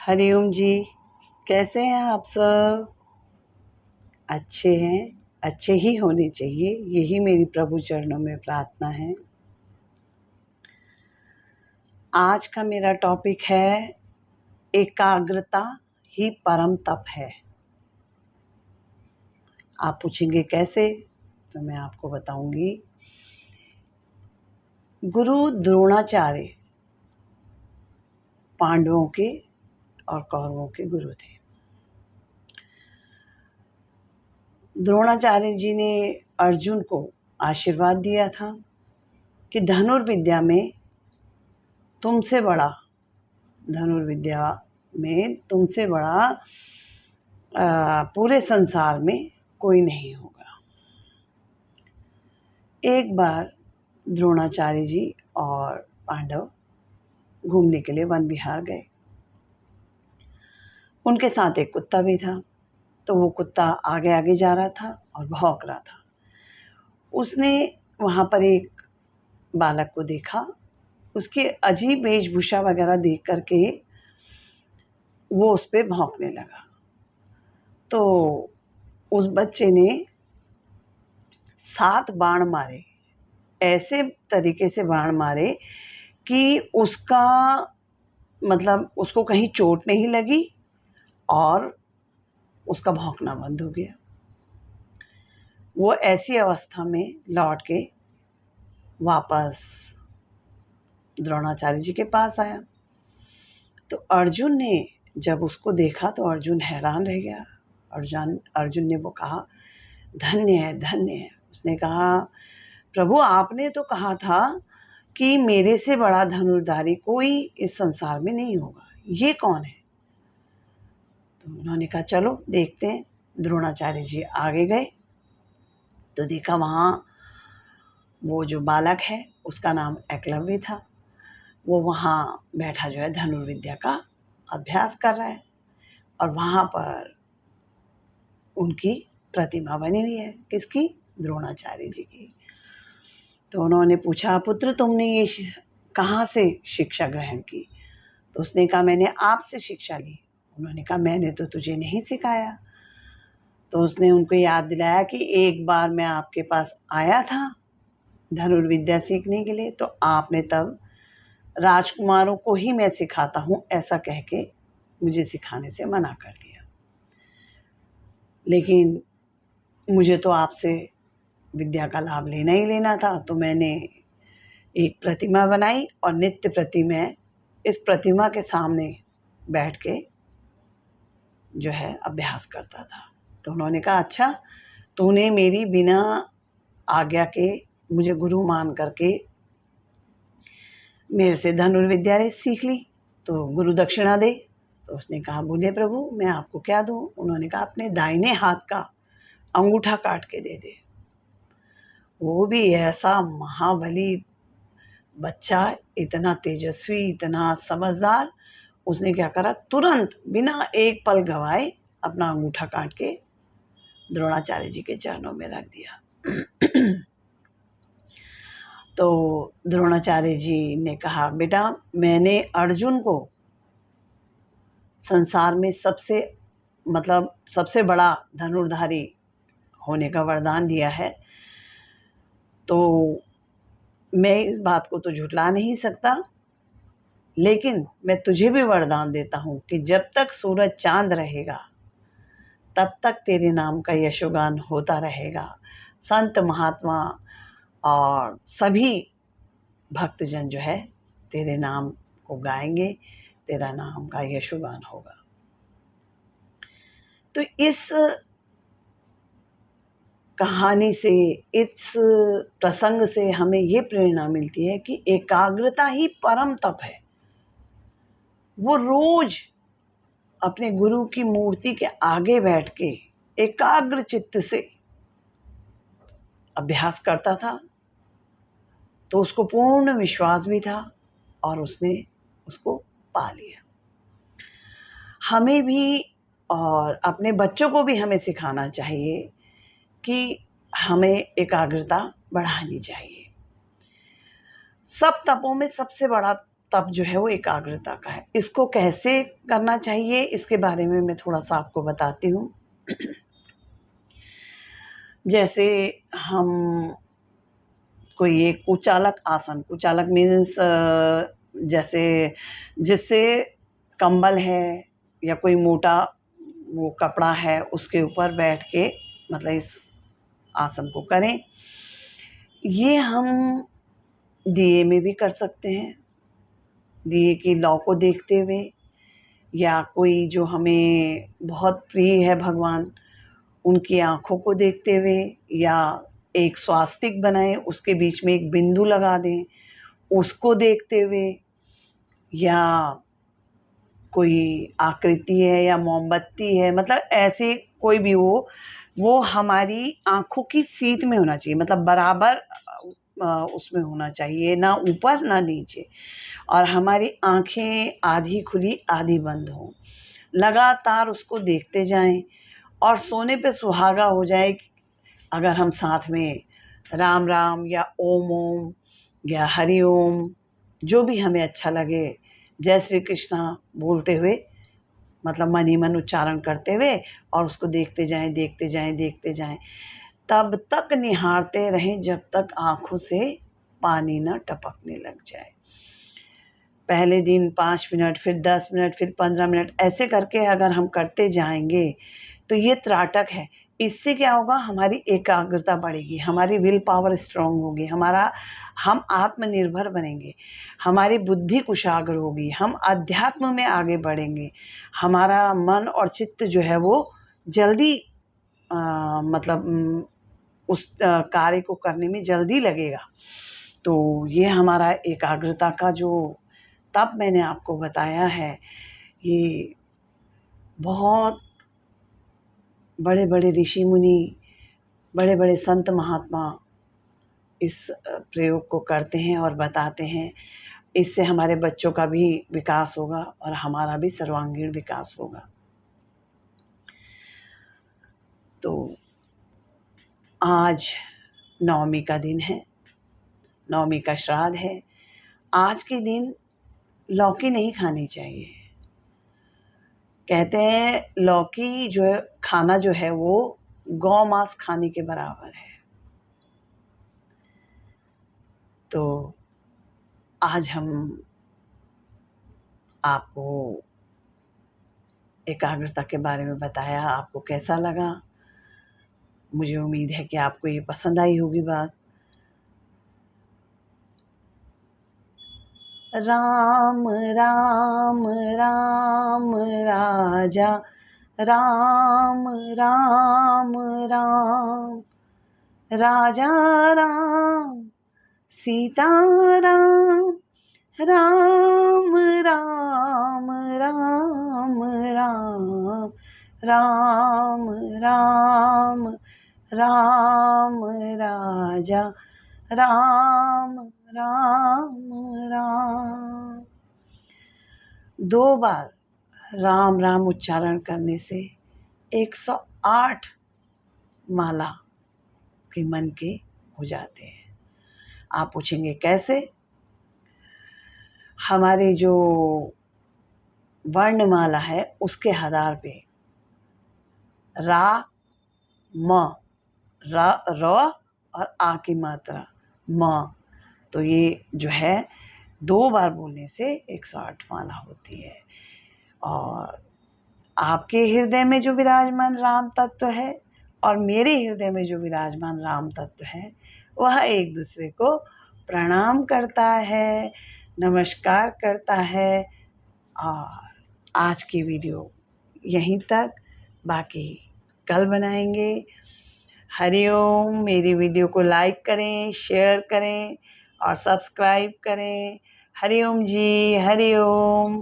हरिओम जी। कैसे हैं आप सब? अच्छे हैं, अच्छे ही होने चाहिए, यही मेरी प्रभु चरणों में प्रार्थना है। आज का मेरा टॉपिक है एकाग्रता ही परम तप है। आप पूछेंगे कैसे, तो मैं आपको बताऊंगी। गुरु द्रोणाचार्य पांडवों के और कौरवों के गुरु थे। द्रोणाचार्य जी ने अर्जुन को आशीर्वाद दिया था कि धनुर्विद्या में तुमसे बड़ा पूरे संसार में कोई नहीं होगा। एक बार द्रोणाचार्य जी और पांडव घूमने के लिए वन विहार गए। उनके साथ एक कुत्ता भी था, तो वो कुत्ता आगे आगे जा रहा था और भौंक रहा था। उसने वहाँ पर एक बालक को देखा। उसकी अजीब वेशभूषा वगैरह देख करके वो उस पर भौंकने लगा। तो उस बच्चे ने 7 बाण मारे, ऐसे तरीके से बाण मारे कि उसको कहीं चोट नहीं लगी और उसका भौंकना बंद हो गया। वो ऐसी अवस्था में लौट के वापस द्रोणाचार्य जी के पास आया। तो अर्जुन ने जब उसको देखा तो अर्जुन हैरान रह गया। अर्जुन ने वो कहा, धन्य है, धन्य है। उसने कहा, प्रभु आपने तो कहा था कि मेरे से बड़ा धनुर्धारी कोई इस संसार में नहीं होगा, ये कौन है? तो उन्होंने कहा चलो देखते हैं। द्रोणाचार्य जी आगे गए तो देखा वहाँ वो जो बालक है उसका नाम एकलव्य था। वो वहाँ बैठा जो है धनुर्विद्या का अभ्यास कर रहा है और वहाँ पर उनकी प्रतिमा बनी हुई है। किसकी? द्रोणाचार्य जी की। तो उन्होंने पूछा, पुत्र तुमने ये कहाँ से शिक्षा ग्रहण की? तो उसने कहा, मैंने आपसे शिक्षा ली। उन्होंने कहा, मैंने तो तुझे नहीं सिखाया। तो उसने उनको याद दिलाया कि एक बार मैं आपके पास आया था धनुर्विद्या सीखने के लिए, तो आपने तब राजकुमारों को ही मैं सिखाता हूँ ऐसा कह के मुझे सिखाने से मना कर दिया। लेकिन मुझे तो आपसे विद्या का लाभ लेना ही लेना था, तो मैंने एक प्रतिमा बनाई और नित्य प्रति मैं इस प्रतिमा के सामने बैठ के जो है अभ्यास करता था। तो उन्होंने कहा, अच्छा तूने मेरी बिना आज्ञा के मुझे गुरु मान करके मेरे से धनुर्विद्या सीख ली, तो गुरु दक्षिणा दे। तो उसने कहा, बोले प्रभु मैं आपको क्या दूँ? उन्होंने कहा, अपने दाहिने हाथ का अंगूठा काट के दे दे। वो भी ऐसा महाबली बच्चा, इतना तेजस्वी, इतना समझदार, उसने क्या करा, तुरंत बिना एक पल गवाए अपना अंगूठा काट के द्रोणाचार्य जी के चरणों में रख दिया। तो द्रोणाचार्य जी ने कहा, बेटा मैंने अर्जुन को संसार में सबसे बड़ा धनुर्धारी होने का वरदान दिया है, तो मैं इस बात को तो झुठला नहीं सकता, लेकिन मैं तुझे भी वरदान देता हूँ कि जब तक सूरज चांद रहेगा तब तक तेरे नाम का यशोगान होता रहेगा। संत महात्मा और सभी भक्तजन जो है तेरे नाम को गाएंगे, तेरा नाम का यशोगान होगा। तो इस कहानी से, इस प्रसंग से हमें ये प्रेरणा मिलती है कि एकाग्रता ही परम तप है। वो रोज अपने गुरु की मूर्ति के आगे बैठ के एकाग्र चित्त से अभ्यास करता था। तो उसको पूर्ण विश्वास भी था और उसने उसको पा लिया। हमें भी और अपने बच्चों को भी हमें सिखाना चाहिए कि हमें एकाग्रता बढ़ानी चाहिए। सब तपों में सबसे बड़ा तप जो है वो एकाग्रता का है। इसको कैसे करना चाहिए इसके बारे में मैं थोड़ा सा आपको बताती हूँ। जैसे हम कोई एक कुचालक आसन, कुचालक मीन्स जैसे जिससे कंबल है या कोई मोटा वो कपड़ा है उसके ऊपर बैठ के मतलब इस आसन को करें। ये हम दिए में भी कर सकते हैं, दिए की लौ को देखते हुए, या कोई जो हमें बहुत प्रिय है भगवान उनकी आँखों को देखते हुए, या एक स्वास्तिक बनाएं उसके बीच में एक बिंदु लगा दें उसको देखते हुए, या कोई आकृति है या मोमबत्ती है, मतलब ऐसे कोई भी हो, वो हमारी आँखों की सीध में होना चाहिए, मतलब बराबर उसमें होना चाहिए, ना ऊपर ना नीचे, और हमारी आँखें आधी खुली आधी बंद हों। लगातार उसको देखते जाएं और सोने पे सुहागा हो जाए अगर हम साथ में राम राम या ओम ओम या हरि ओम जो भी हमें अच्छा लगे जय श्री कृष्णा बोलते हुए, मतलब मन ही मन उच्चारण करते हुए और उसको देखते जाएं देखते जाएं देखते जाएं, तब तक निहारते रहें जब तक आँखों से पानी न टपकने लग जाए। पहले दिन 5 मिनट, फिर 10 मिनट, फिर 15 मिनट, ऐसे करके अगर हम करते जाएंगे तो ये त्राटक है। इससे क्या होगा, हमारी एकाग्रता बढ़ेगी, हमारी विल पावर स्ट्रांग होगी, हम आत्मनिर्भर बनेंगे, हमारी बुद्धि कुशाग्र होगी, हम अध्यात्म में आगे बढ़ेंगे, हमारा मन और चित्त जो है वो जल्दी मतलब उस कार्य को करने में जल्दी लगेगा। तो ये हमारा एकाग्रता का जो तब मैंने आपको बताया है, ये बहुत बड़े बड़े ऋषि मुनि, बड़े बड़े संत महात्मा इस प्रयोग को करते हैं और बताते हैं। इससे हमारे बच्चों का भी विकास होगा और हमारा भी सर्वांगीण विकास होगा। तो आज नवमी का दिन है, नवमी का श्राद्ध है। आज के दिन लौकी नहीं खानी चाहिए। कहते हैं लौकी जो है खाना जो है वो गौ मांस खाने के बराबर है। तो आज हम आपको एकाग्रता के बारे में बताया। आपको कैसा लगा? मुझे उम्मीद है कि आपको ये पसंद आई होगी बात। राम राम राम राजा, राम राम राम राजा राम, सीता राम, राम राम राम राम, राम राम राम राजा, राम राम राम। 2 बार राम राम उच्चारण करने से 108 माला के मन के हो जाते हैं। आप पूछेंगे कैसे? हमारी जो वर्णमाला है उसके आधार पे रा म, र और आ की मात्रा म, तो ये जो है 2 बार बोलने से 108 माला होती है। और आपके हृदय में जो विराजमान राम तत्व है और मेरे हृदय में जो विराजमान राम तत्व है वह एक दूसरे को प्रणाम करता है, नमस्कार करता है। और आज की वीडियो यहीं तक, बाकी कल बनाएंगे। हरि ओम। मेरी वीडियो को लाइक करें, शेयर करें और सब्सक्राइब करें। हरि ओम जी, हरि ओम।